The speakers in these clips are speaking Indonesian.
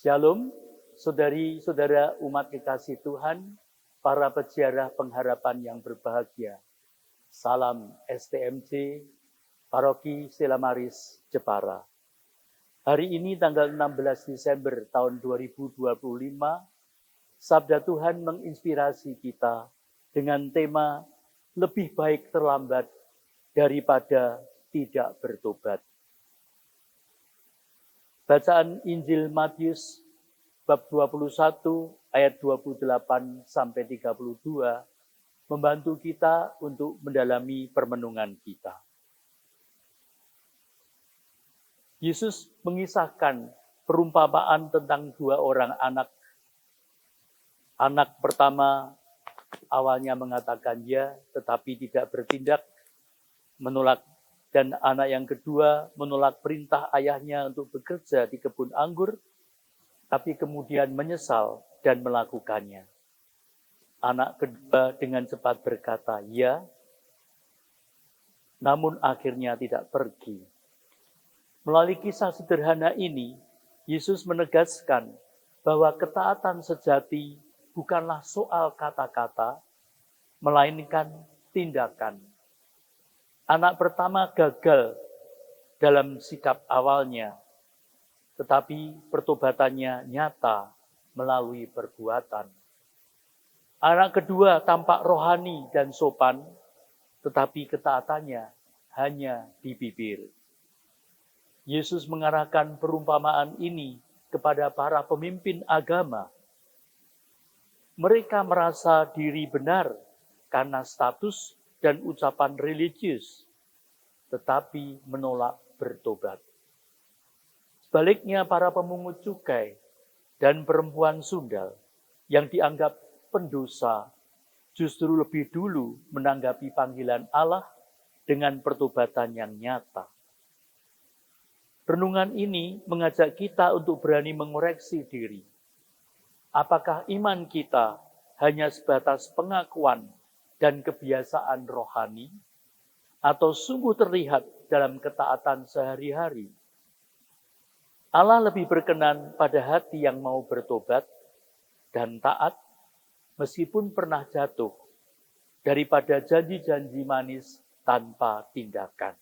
Shalom, saudari-saudara umat kekasih Tuhan, para peziarah pengharapan yang berbahagia. Salam STMJ, Paroki Stella Maris, Jepara. Hari ini tanggal 16 Desember tahun 2025, Sabda Tuhan menginspirasi kita dengan tema lebih baik terlambat daripada tidak bertobat. Bacaan Injil Matius bab 21 ayat 28 sampai 32 membantu kita untuk mendalami permenungan kita. Yesus mengisahkan perumpamaan tentang dua orang anak. Anak pertama awalnya mengatakan ya, tetapi tidak bertindak, menolak. Dan anak yang kedua menolak perintah ayahnya untuk bekerja di kebun anggur, tapi kemudian menyesal dan melakukannya. Anak kedua dengan cepat berkata ya, namun akhirnya tidak pergi. Melalui kisah sederhana ini, Yesus menegaskan bahwa ketaatan sejati bukanlah soal kata-kata, melainkan tindakan. Anak pertama gagal dalam sikap awalnya, tetapi pertobatannya nyata melalui perbuatan. Anak kedua tampak rohani dan sopan, tetapi ketaatannya hanya di bibir. Yesus mengarahkan perumpamaan ini kepada para pemimpin agama. Mereka merasa diri benar karena status dan ucapan religius, tetapi menolak bertobat. Sebaliknya para pemungut cukai dan perempuan sundal yang dianggap pendosa justru lebih dulu menanggapi panggilan Allah dengan pertobatan yang nyata. Renungan ini mengajak kita untuk berani mengoreksi diri. Apakah iman kita hanya sebatas pengakuan dan kebiasaan rohani, atau sungguh terlihat dalam ketaatan sehari-hari? Allah lebih berkenan pada hati yang mau bertobat dan taat meskipun pernah jatuh, daripada janji-janji manis tanpa tindakan.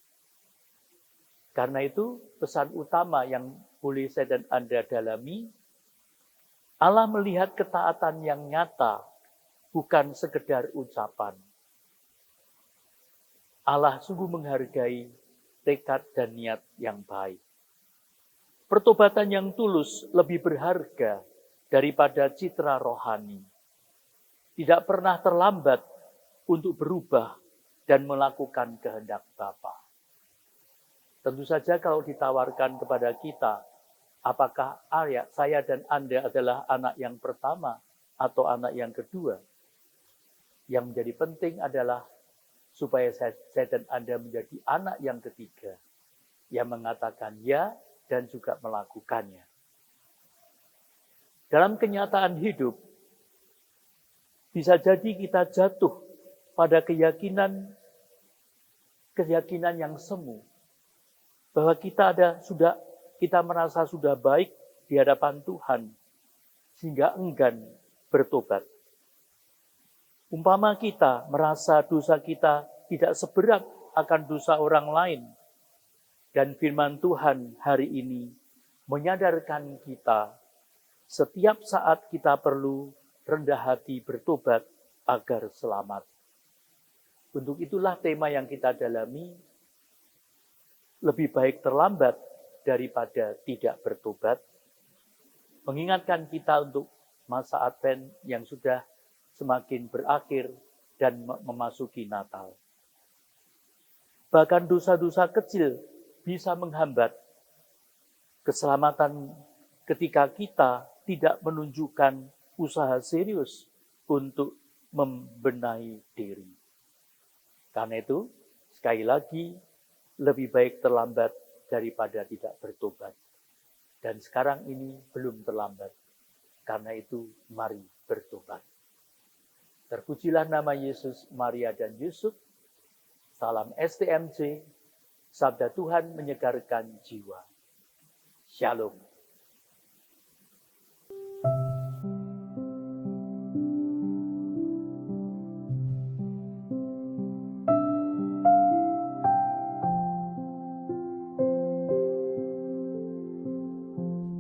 Karena itu, pesan utama yang boleh saya dan Anda dalami, Allah melihat ketaatan yang nyata, bukan sekedar ucapan. Allah sungguh menghargai tekad dan niat yang baik. Pertobatan yang tulus lebih berharga daripada citra rohani. Tidak pernah terlambat untuk berubah dan melakukan kehendak Bapa. Tentu saja kalau ditawarkan kepada kita, apakah saya dan Anda adalah anak yang pertama atau anak yang kedua? Yang menjadi penting adalah supaya saya dan Anda menjadi anak yang ketiga, yang mengatakan ya dan juga melakukannya. Dalam kenyataan hidup, bisa jadi kita jatuh pada keyakinan yang semu, bahwa kita merasa sudah baik di hadapan Tuhan, sehingga enggan bertobat. Umpama kita merasa dosa kita tidak seberat akan dosa orang lain. Dan firman Tuhan hari ini menyadarkan kita setiap saat kita perlu rendah hati bertobat agar selamat. Untuk itulah tema yang kita dalami, lebih baik terlambat daripada tidak bertobat. Mengingatkan kita untuk masa Advent yang sudah semakin berakhir dan memasuki Natal. Bahkan dosa-dosa kecil bisa menghambat keselamatan ketika kita tidak menunjukkan usaha serius untuk membenahi diri. Karena itu, sekali lagi, lebih baik terlambat daripada tidak bertobat. Dan sekarang ini belum terlambat. Karena itu, mari bertobat. Terpujilah nama Yesus, Maria, dan Yusuf. Salam STMJ, Sabda Tuhan menyegarkan jiwa. Shalom.